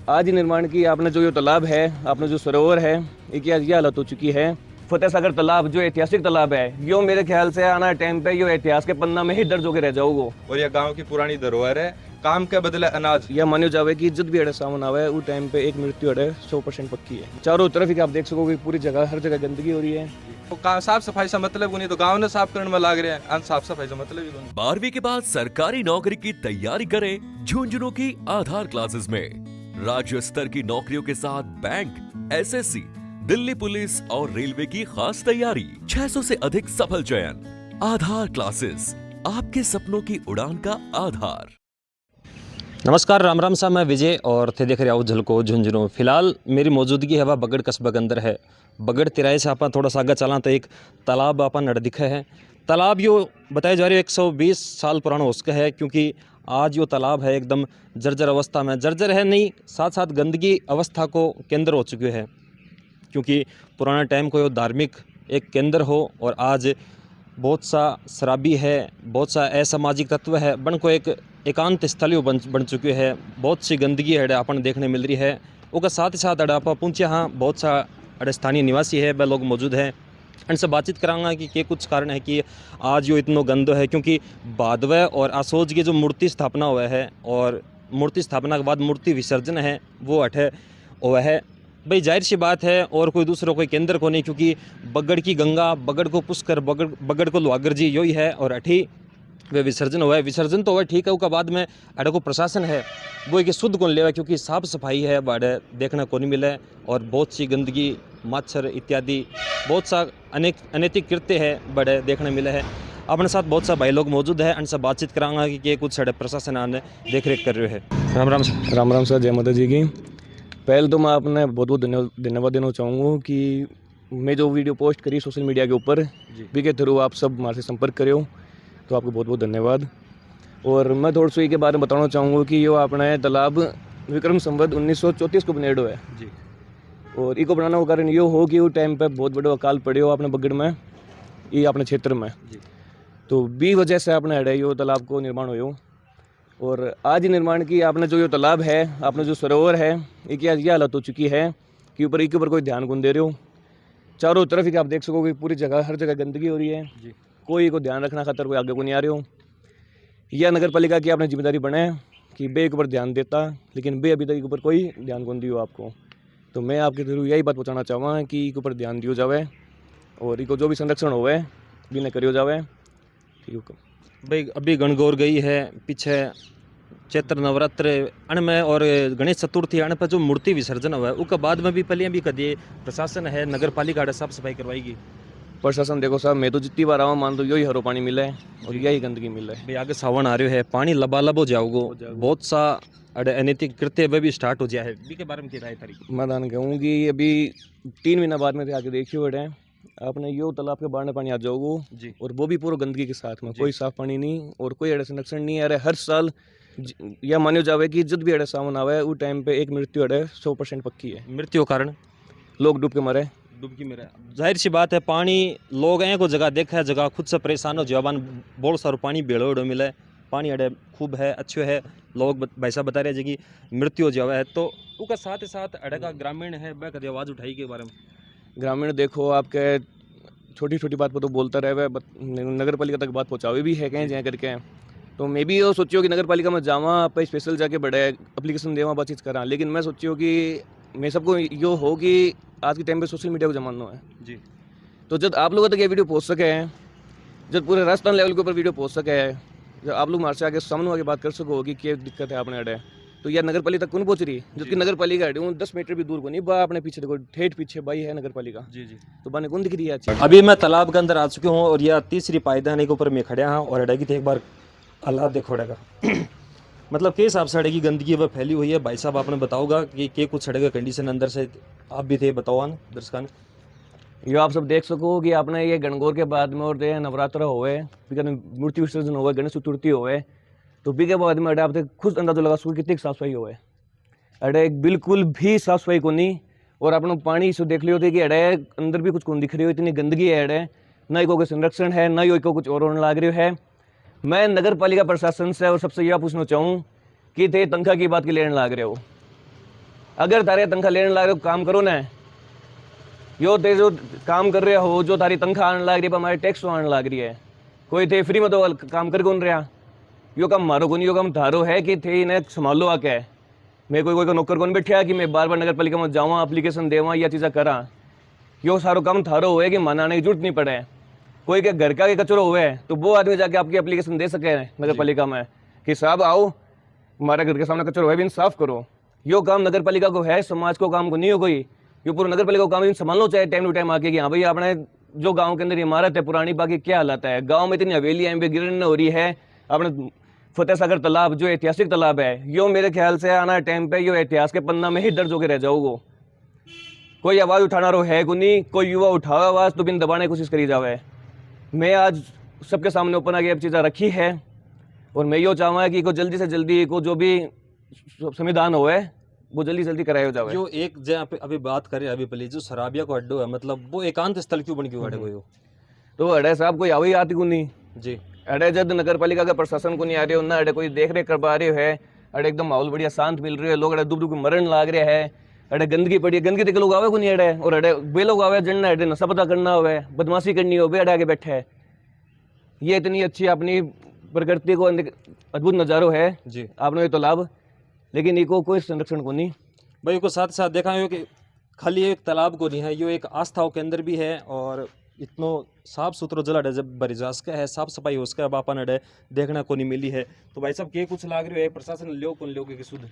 आज ही निर्माण की आपने जो ये तालाब है, आपने जो सरोवर है, ये आज ये हालत हो चुकी है। फतेह सागर तालाब जो ऐतिहासिक तालाब है, यो मेरे ख्याल से आना टाइम पे यो इतिहास के पन्ना में ही दर्ज होकर रह जाओगे। और यह गांव की पुरानी धरोहर है। काम के बदले अनाज यह मानो जावे कि जब भी अड़े सामान आवे उस टाइम पे एक मृत्यु अड़े 100% पक्की है। चारों तरफ ही आप देख सकोगे पूरी जगह हर जगह गंदगी हो रही है। तो साफ सफाई से मतलब नहीं, तो गांव ने साफ करने में लाग रहे हैं, साफ सफाई से मतलब ही नहीं। 12वीं के बाद सरकारी नौकरी की तैयारी करें झुंझुनू की आधार क्लासेस में। राज्य स्तर की नौकरियों के साथ बैंक, एसएससी, दिल्ली पुलिस और रेलवे की खास तैयारी। 600 से अधिक सफल चयन। आधार क्लासेस, आपके सपनों की उड़ान का आधार। नमस्कार, राम राम सा, मैं विजय और थे देख रहे आओ झलको झुंझुनू। फिलहाल मेरी मौजूदगी हवा बगड़ कस्बे के अंदर है। बगड़ तिराए से आप थोड़ा सा आगे चला तो एक तालाब आप नड़ दिखे है। तालाब यो बताया जा रही है 120 साल पुराना हो सका है, क्योंकि आज यो तालाब है एकदम जर्जर अवस्था में। जर्जर है नहीं, साथ साथ गंदगी अवस्था को केंद्र हो चुके हैं, क्योंकि पुराना टाइम को यो धार्मिक एक केंद्र हो और आज बहुत सा शराबी है, बहुत सा असामाजिक तत्व है, बन को एक एकांत स्थल बन चुके हैं। बहुत सी गंदगी है अपन देखने मिल रही है। उसके साथ ही साथ अड़ा आप पहुँचे हाँ बहुत सा अड़े स्थानीय निवासी है, वह लोग मौजूद हैं। इनसे बातचीत करांगा कि क्या कुछ कारण है कि आज यो इतना गंद है, क्योंकि भादवे और आसोज की जो मूर्ति स्थापना हुआ है और मूर्ति स्थापना के बाद मूर्ति विसर्जन है वो अठे हुआ है। भाई जाहिर सी बात है और कोई दूसरा कोई केंद्र को नहीं, क्योंकि बगड़ की गंगा, बगड़ को पुष्कर, बगड़ को लुहागर जी यही है और अठी वे विसर्जन हुआ है। विसर्जन तो हुआ ठीक है, उसके बाद में अड़े को प्रशासन है वो एक शुद्ध कौन लेवा, क्योंकि साफ सफाई है बड़े देखने को नहीं मिले और बहुत सी गंदगी, मच्छर इत्यादि बहुत सा अनैतिक कृत्य है बड़े देखने मिले हैं। अपने साथ बहुत सा भाई लोग मौजूद है, उनसे बातचीत करांगा कि कुछ साढ़े प्रशासन आने देख रेख कर रहे हैं। राम राम सर। राम राम सर, जय माता जी की। पहले तो मैं आपने बहुत बहुत धन्यवाद देना चाहूँगा कि मैं जो वीडियो पोस्ट करी सोशल मीडिया के ऊपर भी के थ्रू आप सब हमारे से संपर्क करे हो, तो आपको बहुत बहुत धन्यवाद। और मैं थोड़ा सा के बारे में बताना चाहूँगा कि यो अपना तालाब विक्रम संवत 1934 को बनेडो है जी। और इको बनाने का कारण यो हो कि वो टाइम पे बहुत बड़ा अकाल पड़े हो अपने बगड़ में, ये अपने क्षेत्र में जी। तो बी वजह से अपने अड़े यो तालाब को निर्माण हो। और आज ही निर्माण की आपने जो ये तालाब है, आपने जो सरोवर है, एक आज ये हालत हो चुकी है कि ऊपर एक ऊपर कोई ध्यान कौन दे रहे हो। चारों तरफ ही आप देख सकोगे पूरी जगह हर जगह गंदगी हो रही है जी। कोई को ध्यान रखना खातर कोई आगे को नहीं आ रहे हो। यह नगर पालिका की आपने जिम्मेदारी बने कि बे के ऊपर ध्यान देता, लेकिन बे अभी तक के ऊपर कोई ध्यान कौन दियो आपको। तो मैं आपके थ्रू यही बात पहुँचाना चाहूँगा कि इसके ऊपर ध्यान दियो जावे और इको जो भी संरक्षण होवे भी न करियो जावे। ठीक भाई अभी गणगौर गई है, पीछे चैत्र नवरात्र अण में और गणेश चतुर्थी अण पर जो मूर्ति विसर्जन हुआ है उसके बाद में भी पहले भी कभी प्रशासन है नगर पालिका साफ सफाई करवाएगी। प्रशासन देखो साहब, मैं तो जितनी बार आऊँ मान तो यही हरो पानी मिला है और यही गंदगी मिला है। भाई आगे सावन आ रहे है, पानी लबालब हो जाओगे, बहुत सा अड़े अनैतिक कृत्य वे भी स्टार्ट हो जाए है। बी के बारे में क्या राय तारीख? मैं दान कहूँ कि अभी 3 महीना बाद में आके देखियो अड़े आपने यो तालाब के बाढ़ में पानी आ जाओगे जी। और वो भी पूरा गंदगी के साथ में, कोई साफ पानी नहीं और कोई अड़े संरक्षण नहीं। अरे हर साल यह मानो जावे कि जब भी अड़े सावन आवे उस टाइम पे एक मृत्यु अड़े 100% पक्की है। मृत्यु कारण लोग डूब के मरे। जाहिर सी बात है, पानी लोग को जगह देखा है, जगह खुद से परेशान हो जवान बहुत सारो पानी बेड़ो उड़ो मिले, पानी अड़े खूब है, अच्छे है। लोग भाई साहब बता रहे हैं कि मृत्यु हो जावा है, तो उसका साथ ही साथ अड़े का ग्रामीण है वह कभी आवाज़ उठाई के बारे में। ग्रामीण देखो आपके छोटी छोटी बात पर तो बोलता रहे, नगर पालिका तक बात पहुँचावे भी है कहीं जाए करके। तो मैं भी ये सोचियो कि नगर पालिका में जावा आप स्पेशल जाके बड़े एप्लीकेशन देवा बातचीत करा, लेकिन मैं सोचियो कि मैं सबको यो हो कि आज के टाइम पे सोशल मीडिया को जमाना है जी। तो जब आप लोगों तक ये वीडियो पहुंच सके हैं, जब पूरे राजस्थान लेवल के ऊपर वीडियो पहुंच सके है, जब आप लोग हमारे से आगे सामने आगे बात कर सको कि क्या दिक्कत है अपने अड़े, तो यह नगर पालिका तक कौन पहुंच रही है? जबकि नगर पालिका अड़े 10 मीटर भी दूर को नहीं, बा अपने पीछे देखो ठेठ पीछे भाई है नगर पालिका जी जी। तो बाने कौन दिख रही है? अभी मैं तालाब के अंदर आ चुके हूँ और यह तीसरी पायदान के ऊपर मैं खड़ा हूँ और अड़ेगी थे एक बार अल्लाह देखो अड़ेगा मतलब के हिसाब से अड़ेगी गंदगी वह फैली हुई है। भाई साहब आपने बताओगा कि कुछ अड़ेगा कंडीशन अंदर से आप भी थे, बताओ न दर्शकान। ये आप सब देख सको कि आपने ये गणगौर के बाद में और नवरात्र होए, मूर्ति विसर्जन होए, गणेश चतुर्थी होए, तो बी के बाद में अड़े आप खुद अंदाजा लगा सको कितनी साफ सफाई होए। अड़े बिल्कुल भी साफ सफाई को नहीं। और आपने पानी से देख लियो थे कि अड़े अंदर भी कुछ कौन दिख रही हो, इतनी गंदगी है अड़े, ना को संरक्षण है, ना को कुछ और होने लग रही है। मैं नगर पालिका प्रशासन से और सबसे यह पूछना चाहूँ कि थे तनख्वाह की बात की लेने लग रहे हो। अगर तारे तनख्वाह लेने लग रहे हो काम करो ना, यो ते जो काम कर रहे हो जो तारी तनख्वाह आने लग रही है हमारे टैक्स आने लग रही है, कोई थे फ्री में तो काम कर कौन रहा, यो काम मारो को नहीं, यो काम थारो है कि थे इन्हें संभालो आके। मैं कोई को नौकर कौन बैठा कि मैं बार बार नगर पालिका में जावा एप्लीकेशन देवा या चीज़ा करा, यो सारो काम थारो हुए कि मनाने की जरूरत नहीं पड़े। कोई के घर का के कचरो हुए तो वो आदमी जाके आपकी एप्लीकेशन दे सके नगर पालिका में कि साहब आओ हमारे घर के सामने कचरो है भी साफ करो। यो काम नगर पालिका को है, समाज को काम को नहीं हो कोई, यो पूरा नगर पालिका को काम संभालना चाहिए टाइम टू टाइम आके कि हाँ भाई अपने जो गांव के अंदर इमारत है पुरानी बाकी क्या हालत है, गांव में इतनी हवेलियाँ गिरन हो रही है। अपने फतेह सागर तालाब जो ऐतिहासिक तालाब है, यो मेरे ख्याल से आना टाइम पे यो इतिहास के पन्ना में ही दर्ज होकर रह जाओगे। कोई आवाज़ उठाना रो है को नहीं, कोई युवा उठावे आवाज़ तो बिन दबाने की कोशिश करी जावे। मैं आज सबके सामने ओपन आगे अब चीज़ें रखी है और मैं यो चाहूँगा कि को जल्दी से जल्दी को जो भी संविधान हो है वो जल्दी जल्दी कराया जाए। जो एक जहाँ पे अभी बात करें अभी पहले जो शराबिया को अड्डो है, मतलब वो एकांत स्थल क्यों बन क्यों अड्डे को? तो अड़े साहब कोई आवी आती को नहीं जी, अड़े जब नगर पालिका का प्रशासन को नहीं आ रहे हो ना, अड़े कोई देख रेख कर पा रहे है, अड़े एकदम माहौल बढ़िया शांत मिल रही है, लोग अड़े दुब दुब मरण लाग रहे हैं, अड़े गंदगी पड़ी है, गंदगी तक लोग आवे को नहीं अड़े, और अड़े वे लोग आवे जड़ना अड़े नशा पता करना हुए बदमाशी करनी हो वे अड़े आगे बैठे है। ये इतनी अच्छी अपनी प्रकृति को अद्भुत नज़ारो है जी, आपने ये तो लाभ, लेकिन इको कोई संरक्षण को नहीं भाई को साथ साथ देखा है कि खाली एक तालाब को नहीं है, यो एक आस्थाओं के अंदर भी है और इतनो साफ सुथरो जल अड़े जब बरिजास का है, साफ सफाई हो उसका बापन अड़े देखना को नहीं मिली है। तो भाई साहब के कुछ लाग रहे हो प्रशासन लियो कौन लियो कि शुद्ध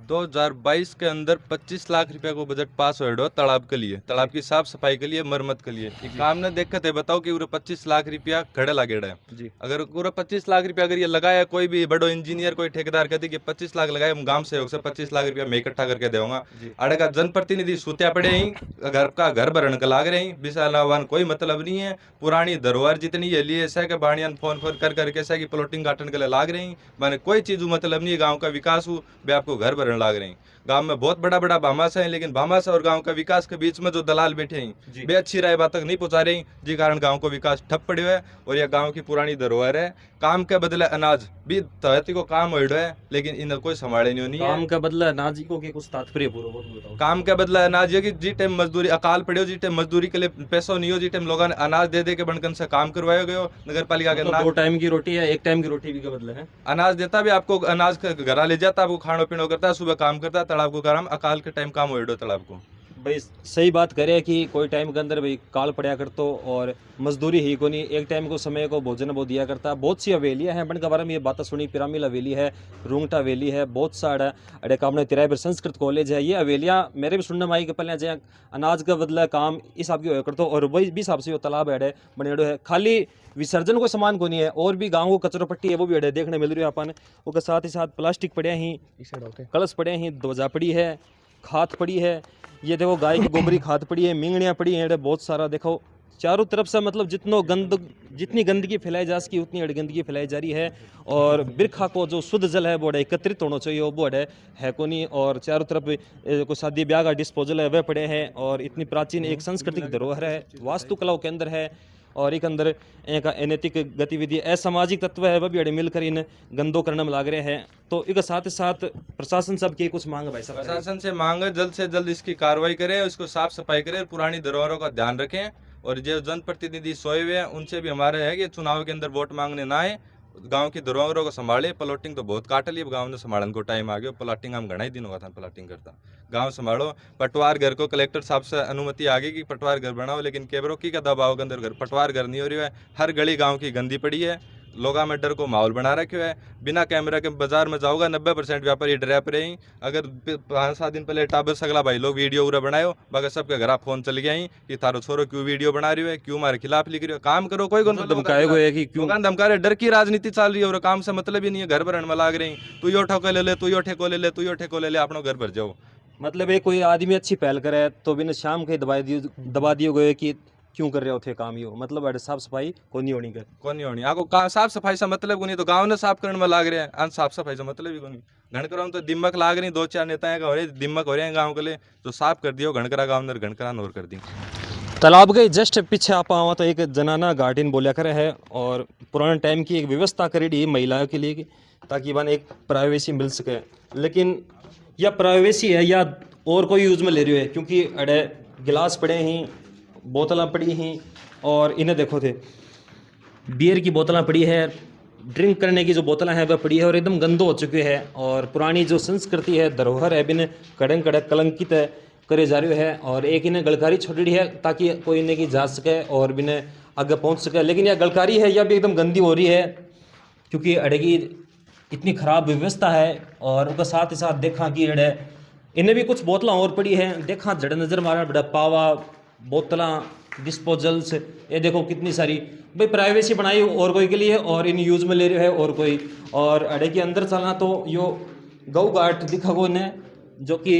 2022 के अंदर 25 लाख रुपए को बजट पास हो तालाब के लिए, तालाब की साफ सफाई के लिए, मरम्मत के लिए। काम ने देखते बताओ कि पूरा 25 लाख रुपया खड़े लागेड़ा है जी। अगर पूरा 25 लाख रुपया अगर ये लगाया कोई भी बड़ो इंजीनियर कोई ठेकेदार कहते कि 25 लाख लगाए, हम गांव सहयोग से 25 लाख रुपया मैं इकट्ठा करके दूंगा। अड़े का जनप्रतिनिधि सूत्या पड़े ही घर का घर भरण का लाग रहे हैं, विशालावान कोई मतलब नहीं है। पुरानी धरोहर जितनी ये लिए ऐसा कि बाणियान फोन कर करके ऐसा कि प्लॉटिंग काटन के लिए लाग रही हैं, माने कोई चीज मतलब नहीं है। गांव का विकास हो वे आपको घर भरने लाग रहे हैं। गांव में बहुत बड़ा बड़ा भामाशा है, लेकिन भामाशा और गांव का विकास के बीच में जो दलाल बैठे हैं वे अच्छी राय बात तक नहीं पहुंचा रहे हैं, जी कारण गांव को विकास ठप पड़े है। और यह गांव की पुरानी धरोहर है। काम के बदले अनाज भी तहती को काम हो है, लेकिन इन्हें कोई संभाले नहीं है। काम का बदला अनाज को के कुछ तात्पर्य पूरा बताओ। काम के बदला अनाज ये कि जी टाइम मजदूरी अकाल पड़े हो, जी टाइम मजदूरी के लिए पैसा नहीं हो, जी टाइम लोगों ने अनाज दे दे के बनकन से काम करवाया गयो नगर पालिका के मतलब 2 टाइम की रोटी है, 1 टाइम की रोटी भी का बदला है। अनाज देता भी आपको, अनाज घर ले जाता, आपको खानो पीनो करता है, सुबह काम करता है, तालाब को काम अकाल के टाइम काम हो तालाब को। भाई सही बात करे कि कोई टाइम के अंदर भाई काल पड़ा करतो और मजदूरी ही को नहीं, एक टाइम को समय को भोजन वो दिया करता। बहुत सी हवेलियाँ हैं बन के बारे में ये बातें सुनी, पिरामिल हवेली है, रूंगटा हवेली है, बहुत सारा अड़े काम ने तिराए पर संस्कृत कॉलेज है। ये हवेलियाँ मेरे भी सुनने में आई कि पहले जहाँ अनाज का बदला काम इस हिसाब की होया करतो, और वही भी हिसाब से वो तालाब अड़े बनेड़ो है। खाली विसर्जन को सामान को नहीं है, और भी गाँव को कचरो पट्टी है वो भी अड़े देखने मिल रही है अपन। उसके साथ ही साथ प्लास्टिक पड़े ही, कलश पड़े ही, ध्वजा पड़ी है, खाद पड़ी है, ये देखो गाय की गोबरी खाद पड़ी है, मिंगनियाँ पड़ी हैं, बहुत सारा देखो चारों तरफ से, मतलब जितनी गंदगी फैलाई जा सकी उतनी गंदगी फैलाई जा रही है। और बिरखा को जो शुद्ध जल है वो एकत्रित होना चाहिए, वो है को नहीं। और चारों तरफ कोई शादी ब्याह का डिस्पोजल है वह पड़े हैं, और इतनी प्राचीन एक सांस्कृतिक धरोहर है, वास्तुकलाओं के अंदर है, और एक अंदर एक अनैतिक गतिविधि असामाजिक तत्व है वह भी अड़े मिलकर इन गंदो करने में लाग रहे हैं। तो एक साथ ही साथ प्रशासन सब की कुछ मांग भाई साहब, प्रशासन से मांग है जल्द से जल्द इसकी कार्रवाई करें, इसको साफ सफाई करें, पुरानी धरोहरों का ध्यान रखें। और जो जनप्रतिनिधि सोए हुए हैं उनसे भी हमारे है कि चुनाव के अंदर वोट मांगने ना आए, गांव की धरोहरों को संभाले। प्लॉटिंग तो बहुत काट ली, अब गांव ने संभालने को टाइम आ गया। प्लॉटिंग हम घना ही दिन हुआ था प्लॉटिंग करता। गांव संभालो। पटवार घर को कलेक्टर साहब से अनुमति आ गई कि पटवार घर बनाओ, लेकिन केबरो की का दबाव के अंदर घर पटवार घर नहीं हो रही है। हर गली गांव की गंदी पड़ी है, लोगों में डर को माहौल बना रखे है। बिना कैमरा के बाजार में जाओगा 90% व्यापारी डरा पे रही। अगर 5-7 दिन पहले टाबर सगला भाई लोग वीडियो पूरा बनायो, बाकी सबके घर फोन चल गया ही कि तारो छोरो क्यों वीडियो बना रही है, क्यों हमारे खिलाफ लिख रही हो। काम करो, कोई धमकाए हुए है कि क्यों धमका रहे, डर की राजनीति चल रही है और काम से मतलब ही नहीं है। घर भरन में लाग रही, तू यो ठोको ले ले, तू यो ठेको ले ले, तू यो ठेको ले ले, अपना घर भर जाओ। मतलब एक कोई आदमी अच्छी पहल करे तो बिना शाम के दबा दिए गए कि क्यों कर रहे थे काम यो, मतलब अरे साफ सफाई को नहीं होनी कर कौन नहीं होनी आपको साफ सफाई से मतलब को नहीं, तो गांव ने साफ करने में लाग रहे हैं, साफ सफाई से मतलब ही को नहीं। घनकरा तो दिमक लाग रही, 2-4 नेता हो रहे दिमक हो रहे हैं गाँव के लिए, तो साफ कर दियो घनकरा गाँव ने घनकरा नोर कर दी। तालाब के जस्ट पीछे आप आवा तो एक जनाना गार्डन बोलिया करे है, और पुराने टाइम की एक व्यवस्था करेगी महिलाओं के लिए ताकि बन एक प्राइवेसी मिल सके। लेकिन यह प्राइवेसी है या और कोई यूज़ में ले रहे हो है, क्योंकि अड़े गिलास पड़े हैं, बोतलें पड़ी हैं, और इन्हें देखो थे बियर की बोतलें पड़ी है, ड्रिंक करने की जो बोतलें हैं वह पड़ी है और एकदम गंदो हो चुके हैं। और पुरानी जो संस्कृति है, धरोहर है, बिन कड़ंग कड़क कलंकित है करे जा रही है। और एक इन्हें गलकारी छोड़ी है ताकि कोई इन्हें की जा सके और बिन आगे पहुंच सके, लेकिन यह गलकारी है यह भी एकदम गंदी हो रही है, क्योंकि अड़ेगी इतनी ख़राब व्यवस्था है। और उसके साथ ही साथ देखा कि अड़े इन्हें भी कुछ बोतलें और पड़ी हैं, देखा जड़ नज़र मारा बड़ा पावा बोतलें डिस्पोजल्स, ये देखो कितनी सारी। भाई प्राइवेसी बनाई और कोई के लिए और इन यूज़ में ले रहे है और कोई। और अड़े के अंदर चलना तो यो गऊ घाट दिखा को ने जो कि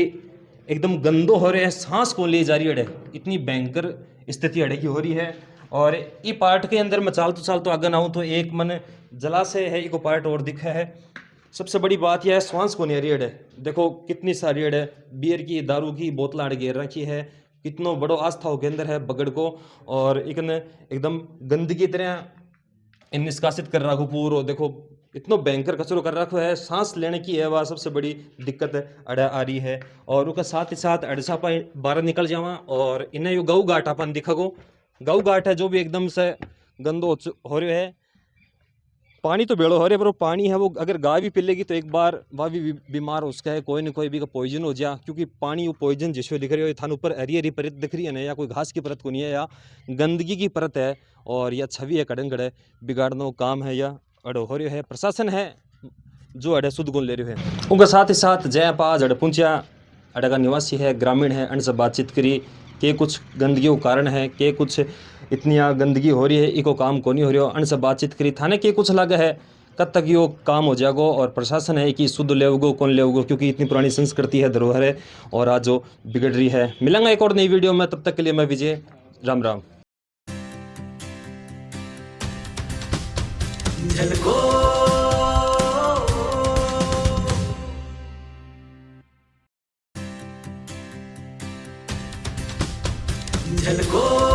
एकदम गंदो हो रहे हैं, सांस को ले जा रही है अड़े, इतनी भयंकर स्थिति अड़े की हो रही है। और ई पार्ट के अंदर मैं चाल तो आगे ना हूँ तो एक मन जलाशय है, इको पार्ट और दिखा है। सबसे बड़ी बात यह है श्वास को नहीं आ रही अड़े, देखो कितनी सारी अड़े बियर की दारू की बोतलें अड़े घेर रखी है, कितनो बड़ो आस्था के अंदर है बगड़ को। और इकने एकदम गंदगी तरह इन निष्कासित कर रखो पूरो, देखो इतना भयंकर कचरो कर रखो है, सांस लेने की है वह सबसे बड़ी दिक्कत अड़ा आ रही है। और उसके साथ ही साथ अड़सा पा बाहर निकल जावा और इन्हें यो गऊ घाट अपन दिखा गो, गऊ घाट है जो भी एकदम से गंदो हो रहे है। पानी तो बेड़ो हो रहे पर वो पानी है वो अगर गाय भी पी लेगी तो एक बार वह भी बीमार हो सका है, कोई ना कोई भी का पॉइजन हो जा, क्योंकि पानी वो पॉइजन जिसको दिख रही हो थान ऊपर हरी हरी परत दिख रही है ना, या कोई घास की परत को नहीं है या गंदगी की परत है, और यह छवि है कड़ंग कड़े बिगाड़ना काम है या अड़ो हो रही है। प्रशासन है जो अड़े शुद्ध गुण ले रहे हैं। उनके साथ ही साथ जय पाज अड़ पुंचा अड़ा का निवासी है, ग्रामीण है, उनसे बातचीत करी के कुछ गंदगी को कारण है, के कुछ इतनी गंदगी हो रही है इको काम को नहीं हो रही हो, उनसे बातचीत करी थाने के कुछ लगे है कब तक यो काम हो जाएगो। और प्रशासन है कि शुद्ध लेवगो कौन लेवगो, क्योंकि इतनी पुरानी संस्कृति है, धरोहर है और आज जो बिगड़ रही है। मिलेंगे एक और नई वीडियो में, तब तक के लिए मैं विजय, राम राम। झलको